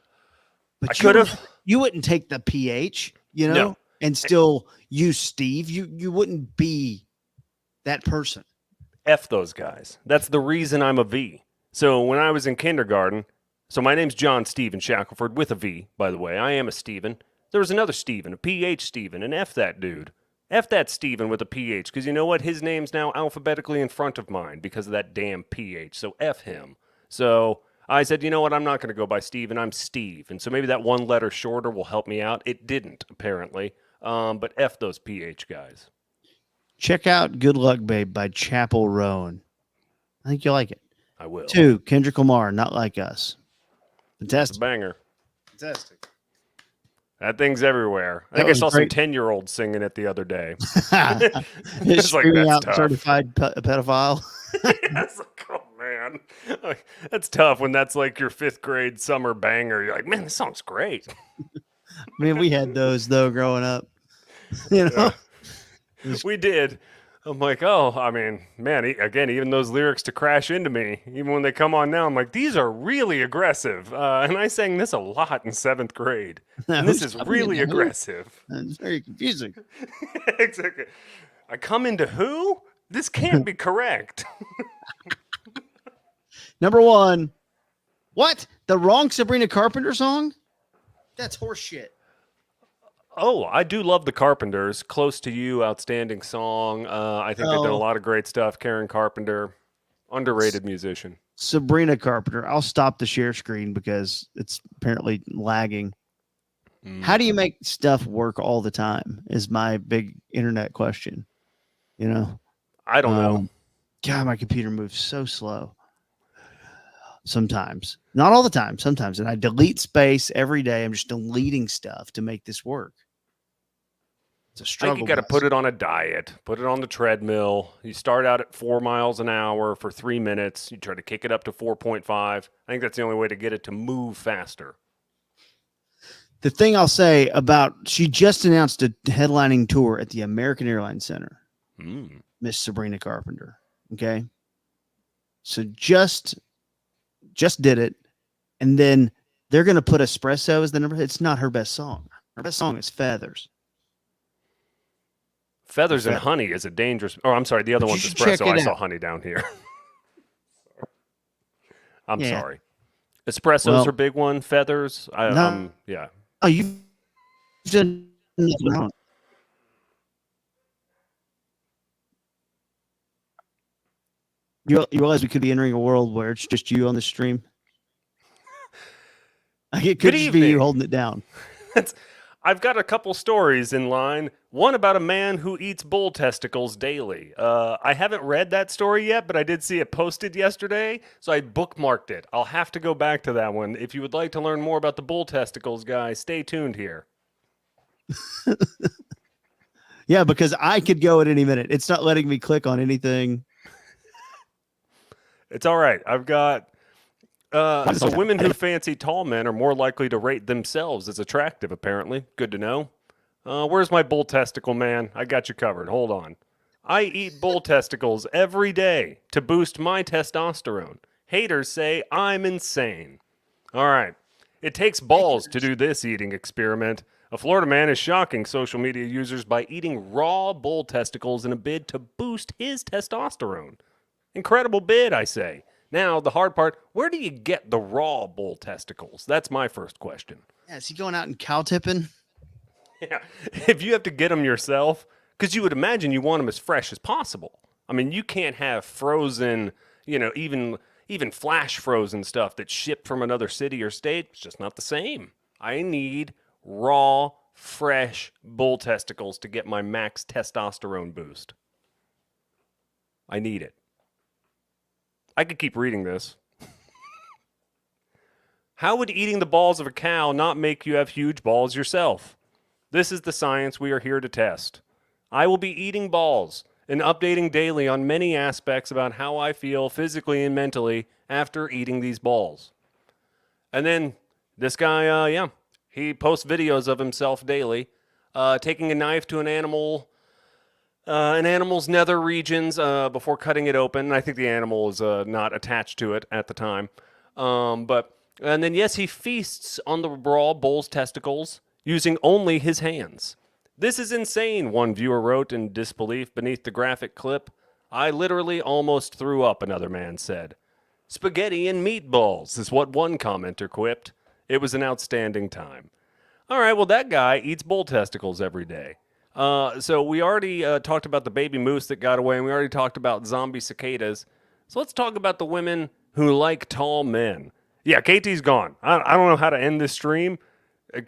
A: But
C: I could have.
A: You wouldn't take the PH,
C: No.
A: and still use Steve. You wouldn't be that person.
C: F those guys. That's the reason I'm a V. So when I was in kindergarten, so my name's John Stephen Shackelford with a V, by the way. I am a Stephen. There was another Stephen, a PH Stephen, and F that dude. F that Stephen with a PH, because you know what? His name's now alphabetically in front of mine because of that damn PH. So F him. So I said, you know what? I'm not going to go by Steve, and I'm Steve. And so maybe that one letter shorter will help me out. It didn't, apparently. But F those PH guys.
A: Check out Good Luck, Babe by Chapel Roan. I think you'll like it.
C: I will.
A: 2, Kendrick Lamar, Not Like Us.
C: It's a
A: Fantastic.
C: banger.
A: Fantastic.
C: That thing's everywhere. I
A: That
C: think I
A: was
C: saw
A: great.
C: some 10-year-olds singing it the other day.
A: It's screaming
C: that's
A: out
C: tough.
A: certified pedophile.
C: It's like, oh, man. Like, that's tough when that's like your 5th grade summer banger. You're like, man, this song's great.
A: Man, we had those, though, growing up.
C: We did. I'm like, oh, I mean, man, again, even those lyrics to Crash Into Me, even when they come on now, I'm like, these are really aggressive. And I sang this a lot in 7th grade. And this is really aggressive.
A: It's very confusing.
C: Exactly. I come into who? This can't be correct.
A: Number 1. What? The wrong Sabrina Carpenter song? That's horseshit.
C: Oh, I do love the Carpenters. Close to You, outstanding song. I think they've done a lot of great stuff. Karen Carpenter, underrated musician.
A: Sabrina Carpenter. I'll stop the share screen because it's apparently lagging. How do you make stuff work all the time is my big internet question.
C: I don't know.
A: God, my computer moves so slow. Sometimes. Not all the time. Sometimes. And I delete space every day. I'm just deleting stuff to make this work. It's a
C: I
A: struggle.
C: think you got to put it on a diet. Put it on the treadmill. You start out at 4 miles an hour for 3 minutes. You try to kick it up to 4.5. I think that's the only way to get it to move faster.
A: The thing I'll say about, she just announced a headlining tour at the American Airlines Center. Miss Sabrina Carpenter. Okay. So just did it. And then they're going to put Espresso as the number. It's not her best song. Her best song is Feathers.
C: Feathers and Honey is a dangerous. Oh, I'm sorry. The other one's Espresso. I saw Honey down here. I'm sorry. Espresso's her big one. Feathers. Yeah.
A: Oh, you Just nothing. You realize we could be entering a world where it's just you on the stream? Like it could
C: Good
A: just be you
C: evening.
A: holding it down.
C: I've got a couple stories in line. One about a man who eats bull testicles daily. I haven't read that story yet, but I did see it posted yesterday, so I bookmarked it. I'll have to go back to that one. If you would like to learn more about the bull testicles, guys, stay tuned here.
A: Yeah, because I could go at any minute. It's not letting me click on anything.
C: It's all right. I've got. So women who fancy tall men are more likely to rate themselves as attractive, apparently. Good to know. Where's my bull testicle, man? I got you covered. Hold on. I eat bull testicles every day to boost my testosterone. Haters say I'm insane. All right. It takes balls to do this eating experiment. A Florida man is shocking social media users by eating raw bull testicles in a bid to boost his testosterone. Incredible bid, I say. Now, the hard part, where do you get the raw bull testicles? That's my first question.
A: Yeah, is he going out and cow tipping?
C: Yeah, if you have to get them yourself, because you would imagine you want them as fresh as possible. I mean, you can't have frozen, even flash frozen stuff that's shipped from another city or state. It's just not the same. I need raw, fresh bull testicles to get my max testosterone boost. I need it. I could keep reading this. How would eating the balls of a cow not make you have huge balls yourself? This is the science we are here to test. I will be eating balls and updating daily on many aspects about how I feel physically and mentally after eating these balls. And then this guy, he posts videos of himself daily, taking a knife to an animal's nether regions before cutting it open. I think the animal is not attached to it at the time. And then, yes, he feasts on the raw bull's testicles using only his hands. This is insane, one viewer wrote in disbelief beneath the graphic clip. I literally almost threw up, another man said. Spaghetti and meatballs is what one commenter quipped. It was an outstanding time. All right, well, that guy eats bull testicles every day. So we already talked about the baby moose that got away, and we already talked about zombie cicadas. So let's talk about the women who like tall men. Yeah, KT's gone. I don't know how to end this stream. I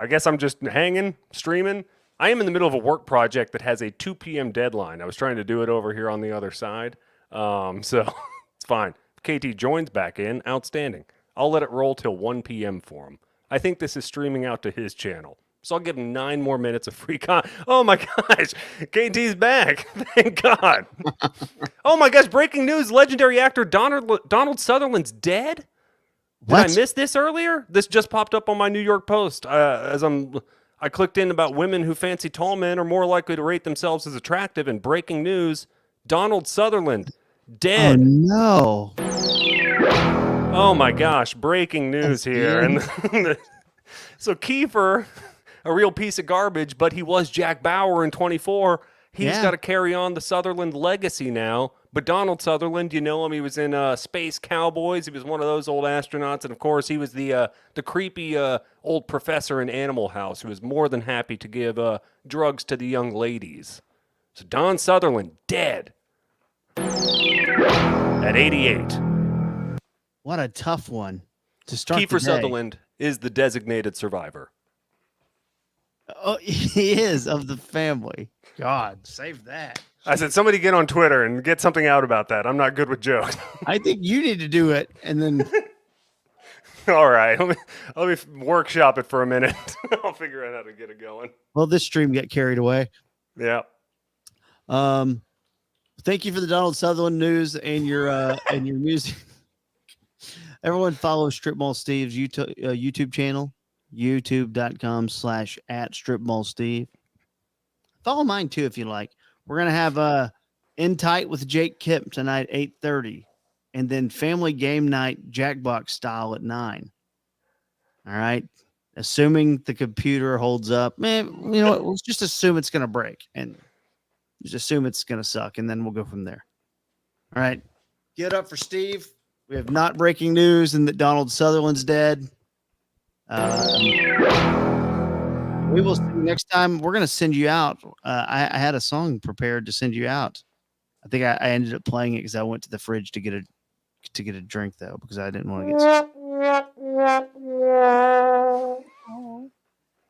C: guess I'm just hanging, streaming. I am in the middle of a work project that has a 2 p.m. deadline. I was trying to do it over here on the other side. So it's fine. If KT joins back in, outstanding. I'll let it roll till 1 p.m. for him. I think this is streaming out to his channel. So I'll give him 9 more minutes of free Oh my gosh, KT's back. Thank God. Oh my gosh, breaking news. Legendary actor Donald Sutherland's dead? Did I miss this earlier? This just popped up on my New York Post as I clicked in about women who fancy tall men are more likely to rate themselves as attractive. And breaking news, Donald Sutherland, dead.
A: Oh, no.
C: Oh my gosh, breaking news here. And so Kiefer, a real piece of garbage, but he was Jack Bauer in 24. He's got to carry on the Sutherland legacy now. But Donald Sutherland, you know him. He was in Space Cowboys. He was one of those old astronauts. And, of course, he was the creepy old professor in Animal House who was more than happy to give drugs to the young ladies. So Don Sutherland, dead at 88.
A: What a tough one to start
C: Kiefer Sutherland is the designated survivor.
A: Oh, he is of the family. God, save that.
C: I said, somebody get on Twitter and get something out about that. I'm not good with jokes.
A: I think you need to do it, and then.
C: All right, let me workshop it for a minute. I'll figure out how to get it going.
A: Well, this stream got carried away.
C: Yeah.
A: Thank you for the Donald Sutherland news and your music. Everyone follow Strip Mall Steve's YouTube channel, youtube.com/@stripmallsteve. Follow mine too if you like. We're gonna have In Tight with Jake Kemp tonight, 8:30, and then Family Game Night Jackbox style at 9. All right. Assuming the computer holds up, man, you know what? Let's just assume it's gonna break and just assume it's gonna suck, and then we'll go from there. All right. Get up for Steve. We have not breaking news and that Donald Sutherland's dead. We will see you next time. We're going to send you out. I had a song prepared to send you out. I think I ended up playing it because I went to the fridge to get a drink though, because I didn't want to get.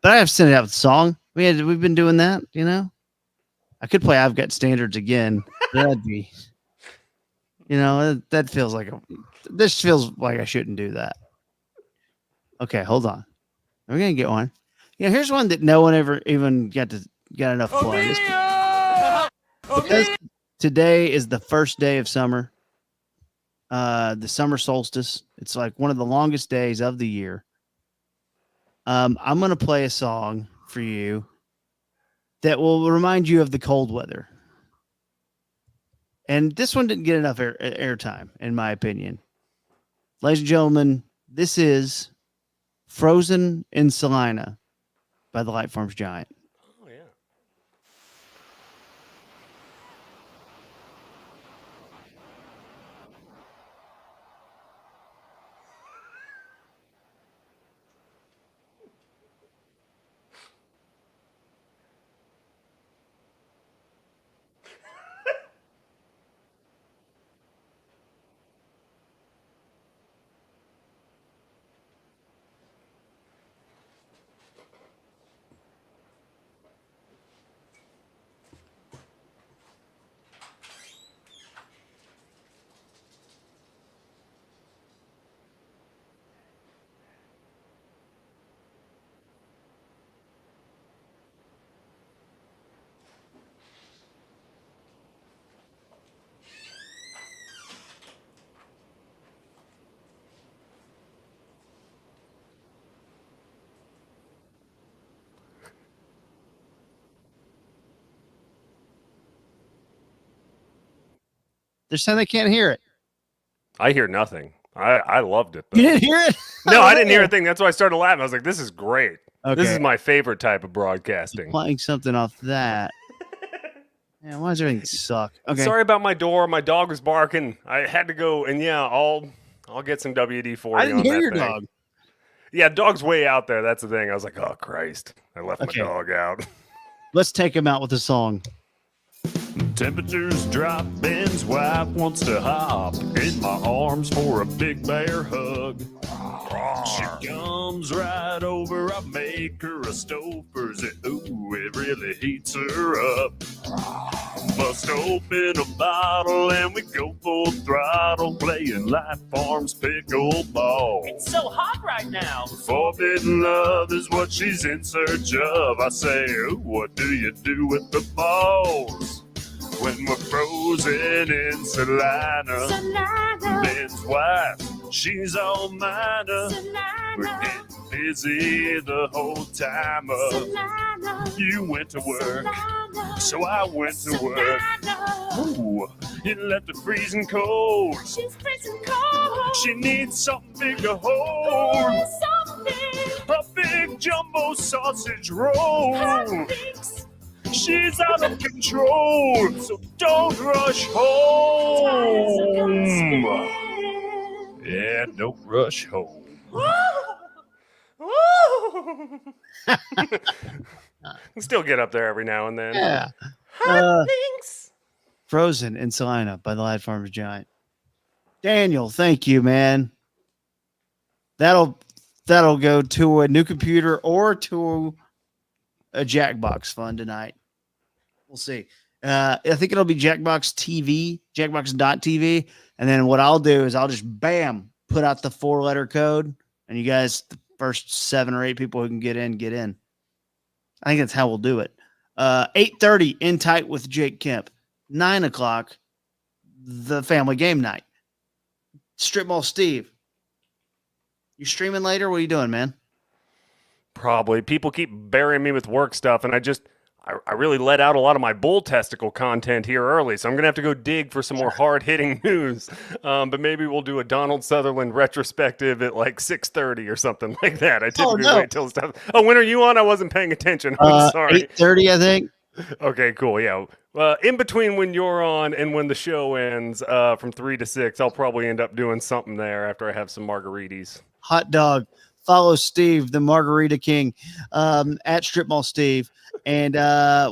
A: But I have to send it out with a song. We've been doing that, you know. I could play "I've Got Standards" again. That'd be, that feels like this feels like I shouldn't do that. Okay, hold on. We're gonna get one. Yeah, here's one that no one ever even got enough play. Because today is the first day of summer. The summer solstice. It's like one of the longest days of the year. I'm gonna play a song for you that will remind you of the cold weather. And this one didn't get enough airtime, in my opinion. Ladies and gentlemen, this is "Frozen in Salina" by the Light Farms Giant.
C: Oh, yeah.
A: They're saying they can't hear it.
C: I hear nothing. I loved it, though.
A: You didn't hear it?
C: No, I didn't hear a thing. That's why I started laughing. I was like, this is great.
A: Okay.
C: This is my favorite type of broadcasting.
A: Playing something off that. Man, why does everything suck? Okay.
C: Sorry about my door. My dog was barking. I had to go, and yeah, I'll get some WD-40
A: I didn't
C: on
A: hear
C: that
A: your
C: thing.
A: dog.
C: Yeah, dog's way out there. That's the thing. I was like, oh, Christ. I left my dog out.
A: Let's take him out with a song.
B: Temperatures drop, Ben's wife wants to hop in my arms for a big bear hug. She comes right over, I make her a Stouffer's, and ooh, it really heats her up. Bust open a bottle and we go full throttle, playing Life Farms pickleball.
D: It's so hot right now.
B: Forbidden love is what she's in search of. I say, ooh, what do you do with the balls? When we're frozen in Salina, Ben's wife, she's all mine. We're getting busy the whole time. You went to work, so I went to work. Ooh, it left her freezing cold.
D: She's freezing cold.
B: She needs something big to hold.
D: Something.
B: A big jumbo sausage roll. She's out of control, so don't rush home. Yeah, don't rush home.
C: Still get up there every now and then.
A: Yeah.
D: Thanks.
A: "Frozen in Salina" by the Light Farms Giant. Daniel, thank you, man. That'll go to a new computer or to a Jackbox fund tonight. We'll see. I think it'll be Jackbox TV, Jackbox.tv. And then what I'll do is I'll just put out the 4-letter code. And you guys, the first 7 or 8 people who can get in, get in. I think that's how we'll do it. 8:30 In Tight with Jake Kemp. 9 o'clock, the family game night. Strip Mall Steve. You streaming later? What are you doing, man?
C: Probably. People keep burying me with work stuff, and I really let out a lot of my bull testicle content here early, so I'm going to have to go dig for some more hard-hitting news. But maybe we'll do a Donald Sutherland retrospective at like 6:30 or something like that. I typically wait till it's time. Oh, when are you on? I wasn't paying attention. I'm sorry.
A: 8:30, I think.
C: Okay, cool. Yeah. In between when you're on and when the show ends, from 3 to 6, I'll probably end up doing something there after I have some margaritas.
A: Hot dog. Follow Steve, the Margarita King, at Strip Mall Steve. And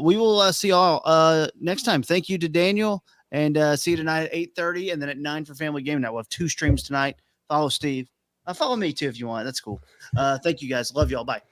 A: we will see y'all next time. Thank you to Daniel. And see you tonight at 8:30 and then at 9 for Family Game Night. We'll have 2 streams tonight. Follow Steve. Follow me too if you want. That's cool. Thank you guys. Love y'all. Bye.